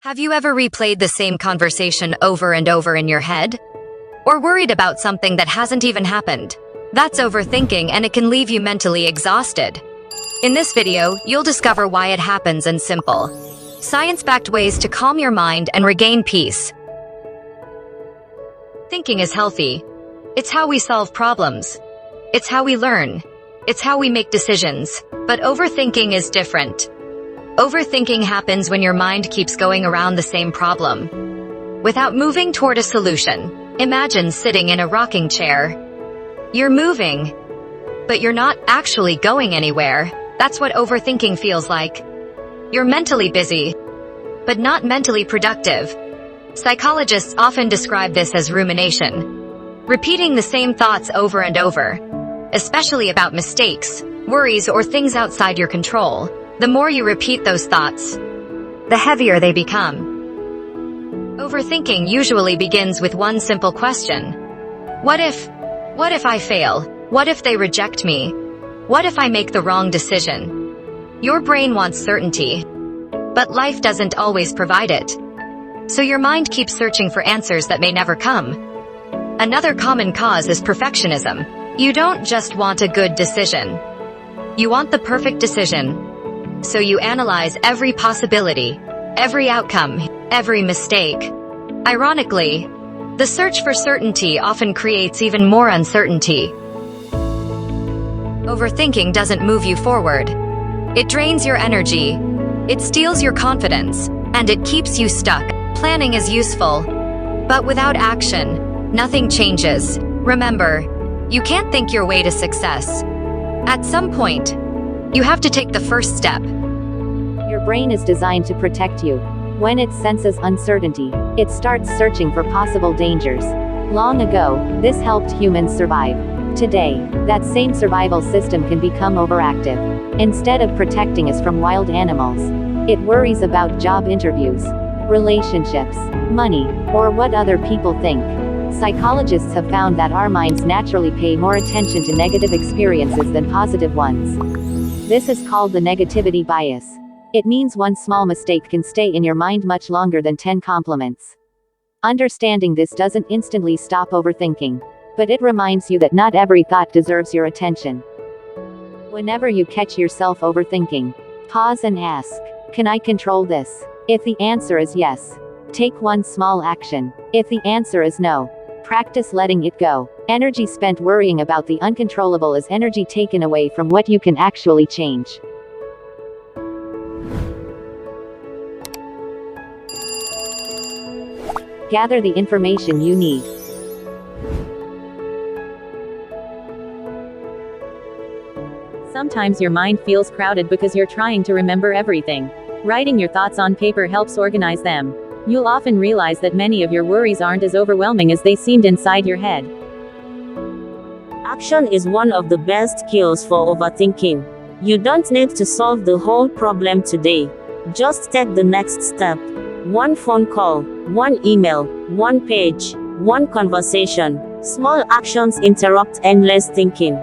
Have you ever replayed the same conversation over and over in your head? Or worried about something that hasn't even happened? That's overthinking, and it can leave you mentally exhausted. In this video, you'll discover why it happens in simple, science-backed ways to calm your mind and regain peace. Thinking is healthy. It's how we solve problems. It's how we learn. It's how we make decisions. But overthinking is different. Overthinking happens when your mind keeps going around the same problem without moving toward a solution. Imagine sitting in a rocking chair. You're moving, but you're not actually going anywhere. That's what overthinking feels like. You're mentally busy, but not mentally productive. Psychologists often describe this as rumination, repeating the same thoughts over and over, especially about mistakes, worries, or things outside your control. The more you repeat those thoughts, the heavier they become. Overthinking usually begins with one simple question. What if I fail? What if they reject me? What if I make the wrong decision? Your brain wants certainty, but life doesn't always provide it. So your mind keeps searching for answers that may never come. Another common cause is perfectionism. You don't just want a good decision. You want the perfect decision. So you analyze every possibility, every outcome, every mistake. Ironically, the search for certainty often creates even more uncertainty. Overthinking doesn't move you forward. It drains your energy, it steals your confidence, and it keeps you stuck. Planning is useful, but without action, nothing changes. Remember, you can't think your way to success. At some point, you have to take the first step. Your brain is designed to protect you. When it senses uncertainty, it starts searching for possible dangers. Long ago, this helped humans survive. Today, that same survival system can become overactive. Instead of protecting us from wild animals, it worries about job interviews, relationships, money, or what other people think. Psychologists have found that our minds naturally pay more attention to negative experiences than positive ones. This is called the negativity bias. It means one small mistake can stay in your mind much longer than 10 compliments. Understanding this doesn't instantly stop overthinking, but it reminds you that not every thought deserves your attention. Whenever you catch yourself overthinking, pause and ask, can I control this? If the answer is yes, take one small action. If the answer is no, practice letting it go. Energy spent worrying about the uncontrollable is energy taken away from what you can actually change. Gather the information you need. Sometimes your mind feels crowded because you're trying to remember everything. Writing your thoughts on paper helps organize them. You'll often realize that many of your worries aren't as overwhelming as they seemed inside your head. Action is one of the best cures for overthinking. You don't need to solve the whole problem today. Just take the next step. One phone call, one email, one page, one conversation. Small actions interrupt endless thinking.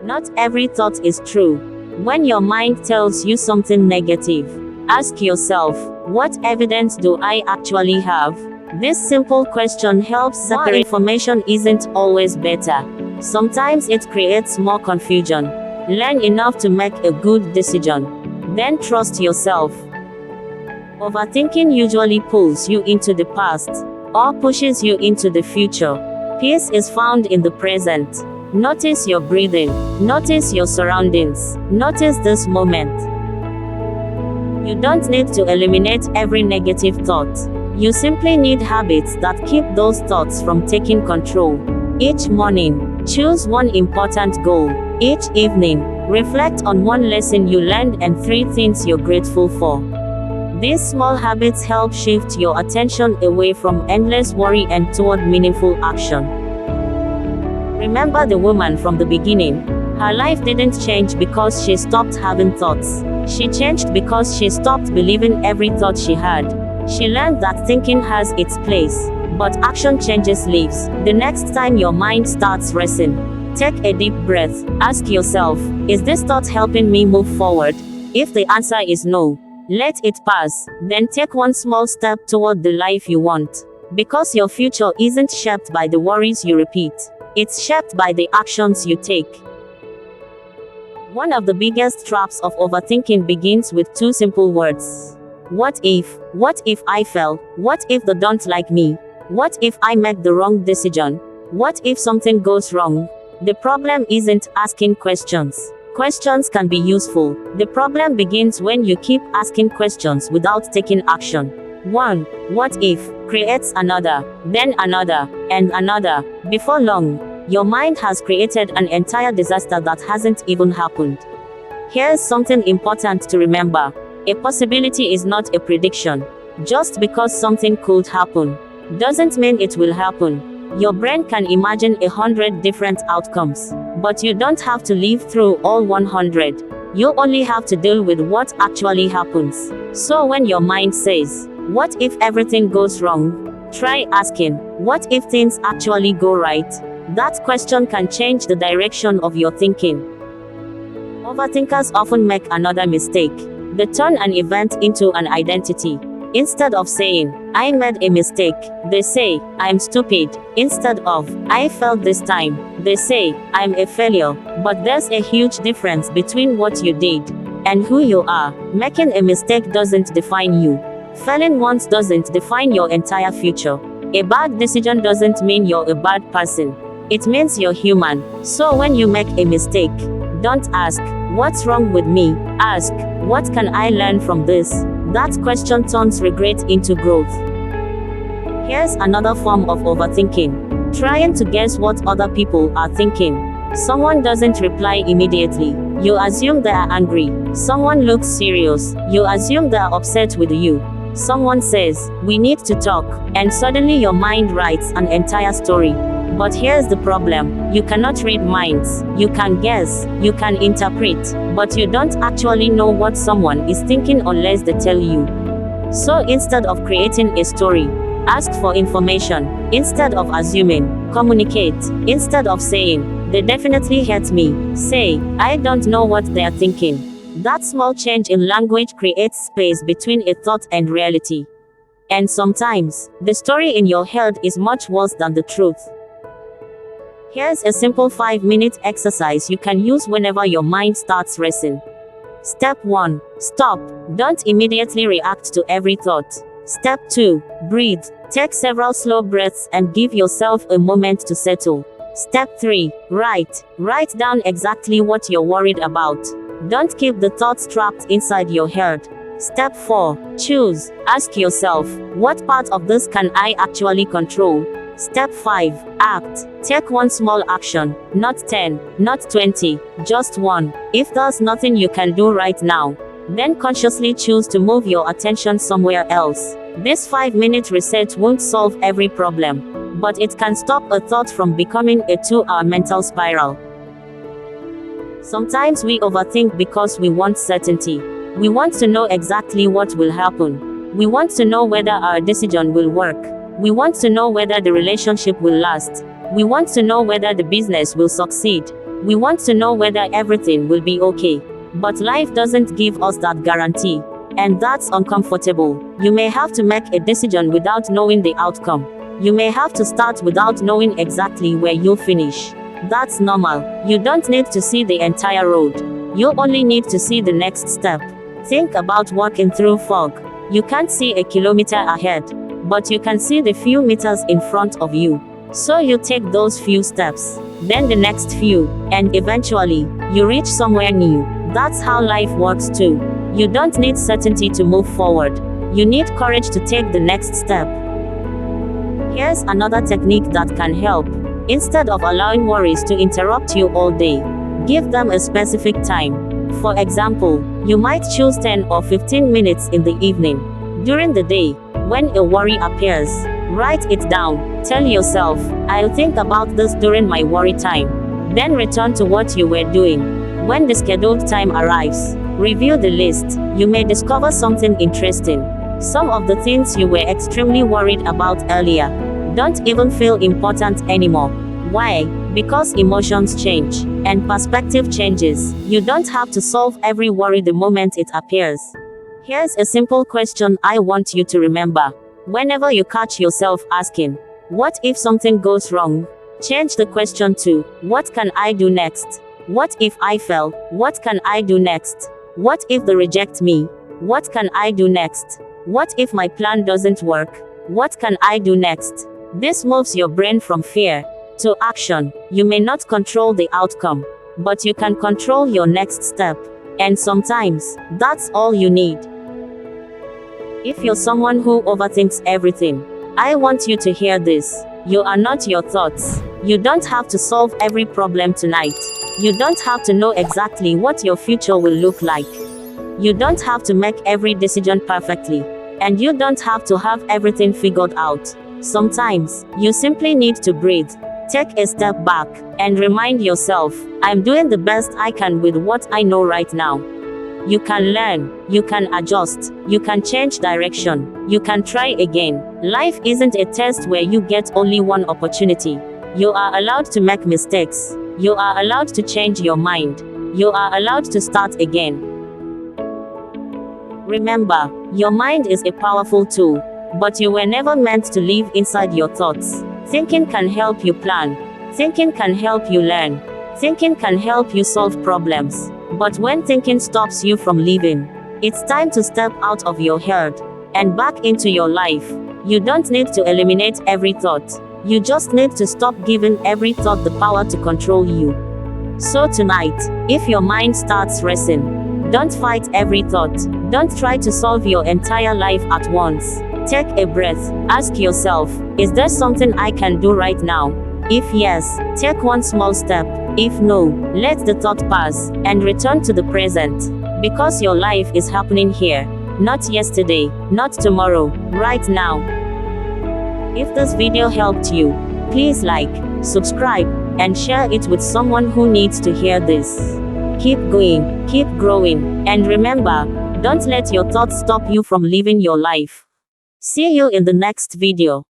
Not every thought is true. When your mind tells you something negative, ask yourself, what evidence do I actually have? This simple question helps separate information isn't always better. Sometimes it creates more confusion. Learn enough to make a good decision. Then trust yourself. Overthinking usually pulls you into the past or pushes you into the future. Peace is found in the present. Notice your breathing. Notice your surroundings. Notice this moment. You don't need to eliminate every negative thought. You simply need habits that keep those thoughts from taking control. Each morning, choose one important goal. Each evening, reflect on one lesson you learned and 3 things you're grateful for. These small habits help shift your attention away from endless worry and toward meaningful action. Remember the woman from the beginning. Her life didn't change because she stopped having thoughts. She changed because she stopped believing every thought she had. She learned that thinking has its place, but action changes lives. The next time your mind starts racing, take a deep breath. Ask yourself, is this thought helping me move forward? If the answer is no, Let it pass, then take one small step toward the life you want. Because your future isn't shaped by the worries you repeat. It's shaped by the actions you take. One of the biggest traps of overthinking begins with two simple words. What if? What if I fail? What if they don't like me? What if I make the wrong decision? What if something goes wrong? The problem isn't asking questions. Questions can be useful. The problem begins when you keep asking questions without taking action. One what if creates another, then another, and another. Before long, your mind has created an entire disaster that hasn't even happened. Here's something important to remember. A possibility is not a prediction. Just because something could happen doesn't mean it will happen. Your brain can imagine 100 different outcomes, but you don't have to live through all 100. You only have to deal with what actually happens. So when your mind says, what if everything goes wrong? Try asking, what if things actually go right? That question can change the direction of your thinking. Overthinkers often make another mistake. They turn an event into an identity. Instead of saying, I made a mistake, they say, I'm stupid. Instead of, I failed this time, they say, I'm a failure. But there's a huge difference between what you did and who you are. Making a mistake doesn't define you. Failing once doesn't define your entire future. A bad decision doesn't mean you're a bad person. It means you're human. So when you make a mistake, don't ask, what's wrong with me? Ask, what can I learn from this? That question turns regret into growth. Here's another form of overthinking. Trying to guess what other people are thinking. Someone doesn't reply immediately. You assume they are angry. Someone looks serious. You assume they are upset with you. Someone says, we need to talk, and suddenly your mind writes an entire story. But here's the problem. You cannot read minds. You can guess, you can interpret, but you don't actually know what someone is thinking unless they tell you. So instead of creating a story, ask for information. Instead of assuming, communicate. Instead of saying, they definitely hate me, say, I don't know what they are thinking. That small change in language creates space between a thought and reality. And sometimes, the story in your head is much worse than the truth. Here's a simple 5-minute exercise you can use whenever your mind starts racing. Step 1. Stop. Don't immediately react to every thought. Step 2. Breathe. Take several slow breaths and give yourself a moment to settle. Step 3. Write. Write down exactly what you're worried about. Don't keep the thoughts trapped inside your head. Step 4. Choose. Ask yourself, what part of this can I actually control? Step 5. Act. Take one small action, not 10, not 20, just one. If there's nothing you can do right now, then consciously choose to move your attention somewhere else. This 5-minute reset won't solve every problem, but it can stop a thought from becoming a 2-hour mental spiral. Sometimes we overthink because we want certainty. We want to know exactly what will happen. We want to know whether our decision will work. We want to know whether the relationship will last. We want to know whether the business will succeed. We want to know whether everything will be okay. But life doesn't give us that guarantee. And that's uncomfortable. You may have to make a decision without knowing the outcome. You may have to start without knowing exactly where you'll finish. That's normal. You don't need to see the entire road. You only need to see the next step. Think about walking through fog. You can't see a kilometer ahead, but you can see the few meters in front of you. So you take those few steps, then the next few, and eventually, you reach somewhere new. That's how life works too. You don't need certainty to move forward. You need courage to take the next step. Here's another technique that can help. Instead of allowing worries to interrupt you all day, give them a specific time. For example, you might choose 10 or 15 minutes in the evening. During the day, when a worry appears, write it down. Tell yourself, I'll think about this during my worry time. Then return to what you were doing. When the scheduled time arrives, review the list. You may discover something interesting. Some of the things you were extremely worried about earlier don't even feel important anymore. Why? Because emotions change, and perspective changes. You don't have to solve every worry the moment it appears. Here's a simple question I want you to remember. Whenever you catch yourself asking, what if something goes wrong? Change the question to, what can I do next? What if I fail? What can I do next? What if they reject me? What can I do next? What if my plan doesn't work? What can I do next? This moves your brain from fear to action. You may not control the outcome, but you can control your next step. And sometimes, that's all you need. If you're someone who overthinks everything, I want you to hear this. You are not your thoughts. You don't have to solve every problem tonight. You don't have to know exactly what your future will look like. You don't have to make every decision perfectly. And you don't have to have everything figured out. Sometimes, you simply need to breathe. Take a step back and remind yourself, I'm doing the best I can with what I know right now. You can learn, you can adjust, you can change direction, you can try again. Life isn't a test where you get only one opportunity. You are allowed to make mistakes. You are allowed to change your mind. You are allowed to start again. Remember, your mind is a powerful tool, but you were never meant to live inside your thoughts. Thinking can help you plan. Thinking can help you learn. Thinking can help you solve problems. But when thinking stops you from living, it's time to step out of your head and back into your life. You don't need to eliminate every thought. You just need to stop giving every thought the power to control you. So tonight, if your mind starts racing, don't fight every thought. Don't try to solve your entire life at once. Take a breath. Ask yourself, is there something I can do right now? If yes, take one small step. If no, let the thought pass and return to the present. Because your life is happening here, not yesterday, not tomorrow, right now. If this video helped you, please like, subscribe, and share it with someone who needs to hear this. Keep going, keep growing, and remember, don't let your thoughts stop you from living your life. See you in the next video.